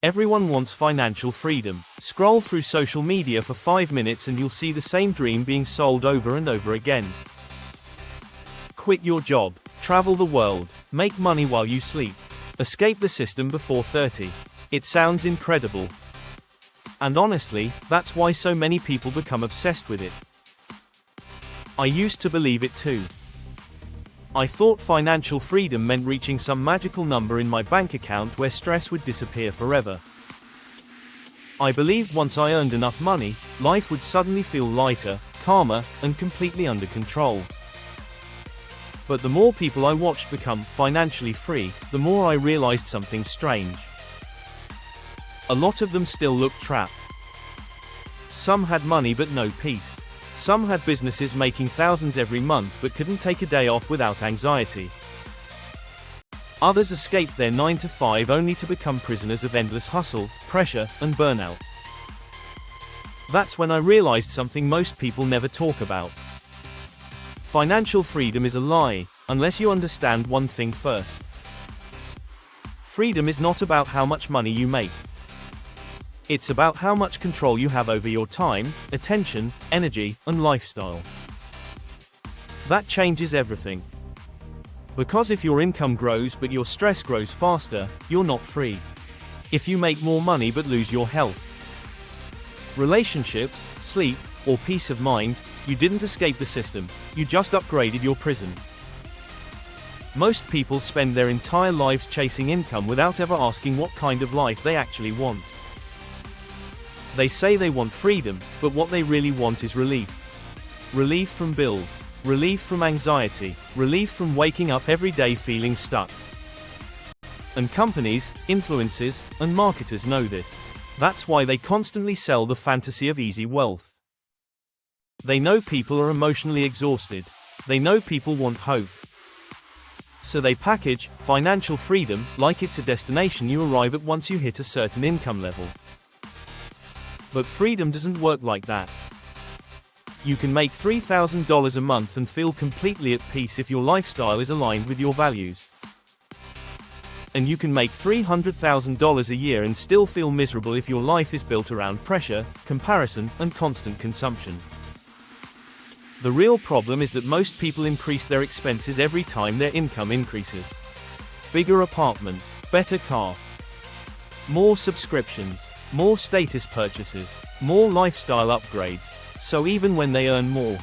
Everyone wants financial freedom. Scroll through social media for 5 minutes and you'll see the same dream being sold over and over again. Quit your job, travel the world, make money while you sleep, escape the system before 30. It sounds incredible. And honestly, that's why so many people become obsessed with it. I used to believe it too. I thought financial freedom meant reaching some magical number in my bank account where stress would disappear forever. I believed once I earned enough money, life would suddenly feel lighter, calmer, and completely under control. But the more people I watched become financially free, the more I realized something strange. A lot of them still looked trapped. Some had money but no peace. Some had businesses making thousands every month but couldn't take a day off without anxiety. Others escaped their 9-to-5 only to become prisoners of endless hustle, pressure, and burnout. That's when I realized something most people never talk about. Financial freedom is a lie, unless you understand one thing first. Freedom is not about how much money you make. It's about how much control you have over your time, attention, energy, and lifestyle. That changes everything. Because if your income grows but your stress grows faster, you're not free. If you make more money but lose your health, relationships, sleep, or peace of mind, you didn't escape the system, you just upgraded your prison. Most people spend their entire lives chasing income without ever asking what kind of life they actually want. They say they want freedom, but what they really want is relief. Relief from bills, relief from anxiety, relief from waking up every day feeling stuck. And companies, influencers, and marketers know this. That's why they constantly sell the fantasy of easy wealth. They know people are emotionally exhausted. They know people want hope. So they package financial freedom like it's a destination you arrive at once you hit a certain income level. But freedom doesn't work like that. You can make $3,000 a month and feel completely at peace if your lifestyle is aligned with your values. And you can make $300,000 a year and still feel miserable if your life is built around pressure, comparison, and constant consumption. The real problem is that most people increase their expenses every time their income increases. Bigger apartment, better car, more subscriptions, more status purchases, more lifestyle upgrades, so even when they earn more,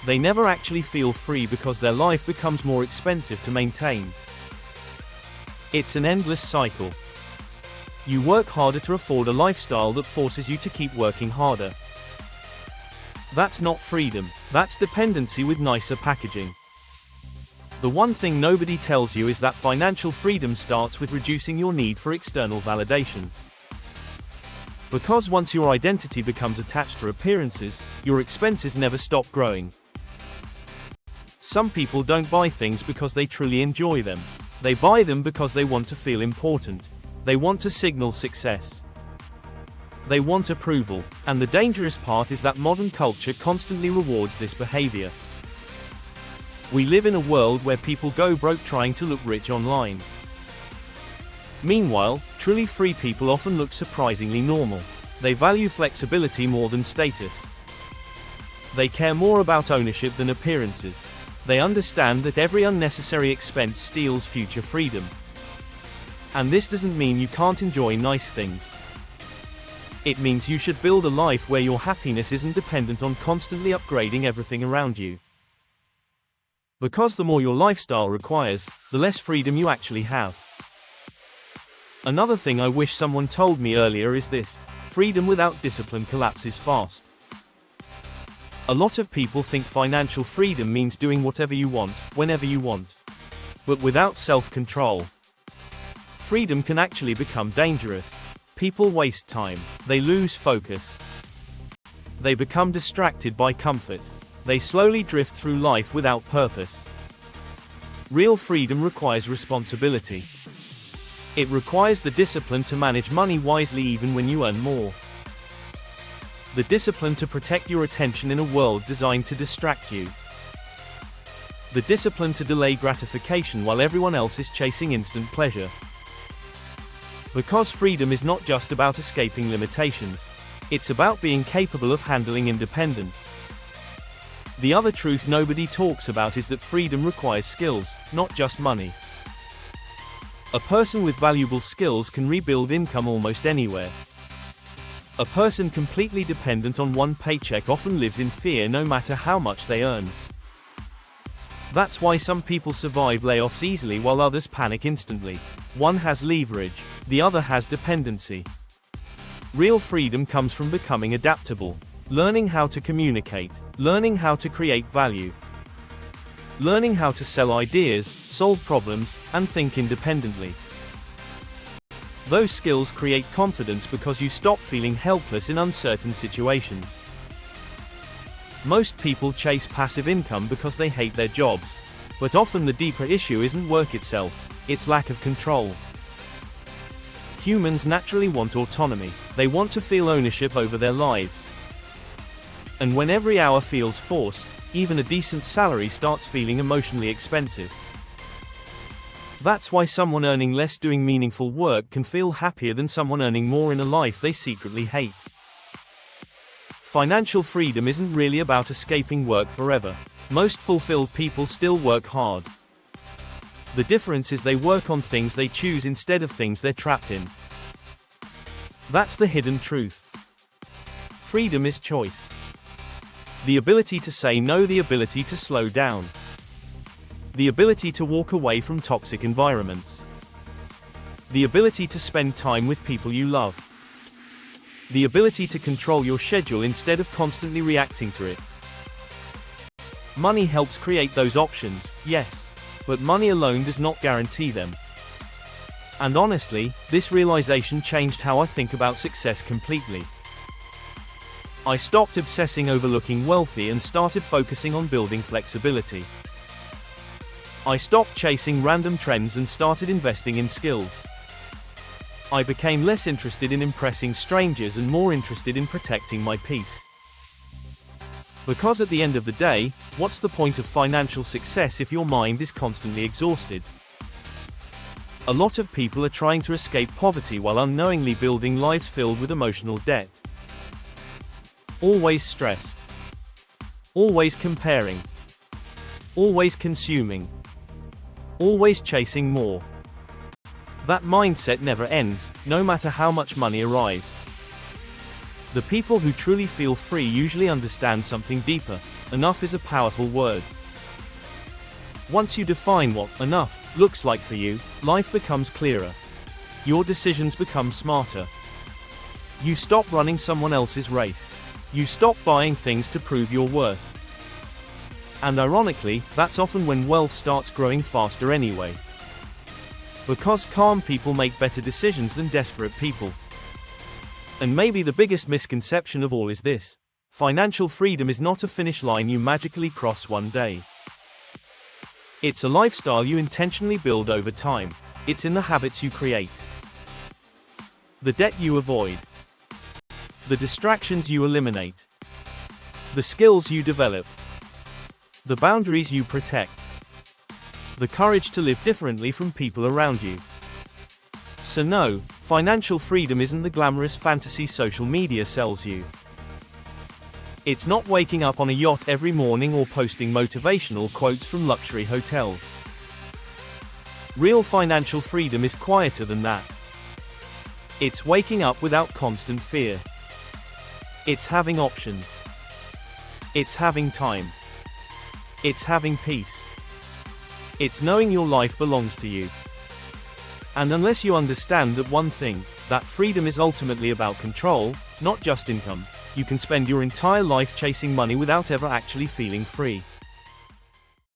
they never actually feel free because their life becomes more expensive to maintain. It's an endless cycle. You work harder to afford a lifestyle that forces you to keep working harder. That's not freedom, that's dependency with nicer packaging. The one thing nobody tells you is that financial freedom starts with reducing your need for external validation. Because once your identity becomes attached to appearances, your expenses never stop growing. Some people don't buy things because they truly enjoy them. They buy them because they want to feel important. They want to signal success. They want approval, and the dangerous part is that modern culture constantly rewards this behavior. We live in a world where people go broke trying to look rich online. Meanwhile, truly free people often look surprisingly normal. They value flexibility more than status. They care more about ownership than appearances. They understand that every unnecessary expense steals future freedom. And this doesn't mean you can't enjoy nice things. It means you should build a life where your happiness isn't dependent on constantly upgrading everything around you. Because the more your lifestyle requires, the less freedom you actually have. Another thing I wish someone told me earlier is this: freedom without discipline collapses fast. A lot of people think financial freedom means doing whatever you want, whenever you want. But without self-control, freedom can actually become dangerous. People waste time. They lose focus. They become distracted by comfort. They slowly drift through life without purpose. Real freedom requires responsibility. It requires the discipline to manage money wisely even when you earn more. The discipline to protect your attention in a world designed to distract you. The discipline to delay gratification while everyone else is chasing instant pleasure. Because freedom is not just about escaping limitations. It's about being capable of handling independence. The other truth nobody talks about is that freedom requires skills, not just money. A person with valuable skills can rebuild income almost anywhere. A person completely dependent on one paycheck often lives in fear no matter how much they earn. That's why some people survive layoffs easily while others panic instantly. One has leverage, the other has dependency. Real freedom comes from becoming adaptable, learning how to communicate, learning how to create value, learning how to sell ideas, solve problems, and think independently. Those skills create confidence because you stop feeling helpless in uncertain situations. Most people chase passive income because they hate their jobs. But often the deeper issue isn't work itself, it's lack of control. Humans naturally want autonomy, they want to feel ownership over their lives. And when every hour feels forced, even a decent salary starts feeling emotionally expensive. That's why someone earning less doing meaningful work can feel happier than someone earning more in a life they secretly hate. Financial freedom isn't really about escaping work forever. Most fulfilled people still work hard. The difference is they work on things they choose instead of things they're trapped in. That's the hidden truth. Freedom is choice. The ability to say no, the ability to slow down. The ability to walk away from toxic environments. The ability to spend time with people you love. The ability to control your schedule instead of constantly reacting to it. Money helps create those options, yes, but money alone does not guarantee them. And honestly, this realization changed how I think about success completely. I stopped obsessing over looking wealthy and started focusing on building flexibility. I stopped chasing random trends and started investing in skills. I became less interested in impressing strangers and more interested in protecting my peace. Because at the end of the day, what's the point of financial success if your mind is constantly exhausted? A lot of people are trying to escape poverty while unknowingly building lives filled with emotional debt. Always stressed. Always comparing. Always consuming. Always chasing more. That mindset never ends, no matter how much money arrives. The people who truly feel free usually understand something deeper. Enough is a powerful word. Once you define what enough looks like for you, life becomes clearer. Your decisions become smarter. You stop running someone else's race. You stop buying things to prove your worth. And ironically, that's often when wealth starts growing faster anyway. Because calm people make better decisions than desperate people. And maybe the biggest misconception of all is this: financial freedom is not a finish line you magically cross one day. It's a lifestyle you intentionally build over time. It's in the habits you create, the debt you avoid, the distractions you eliminate, the skills you develop, the boundaries you protect, the courage to live differently from people around you. So no, financial freedom isn't the glamorous fantasy social media sells you. It's not waking up on a yacht every morning or posting motivational quotes from luxury hotels. Real financial freedom is quieter than that. It's waking up without constant fear. It's having options. It's having time. It's having peace. It's knowing your life belongs to you. And unless you understand that one thing, that freedom is ultimately about control, not just income, you can spend your entire life chasing money without ever actually feeling free.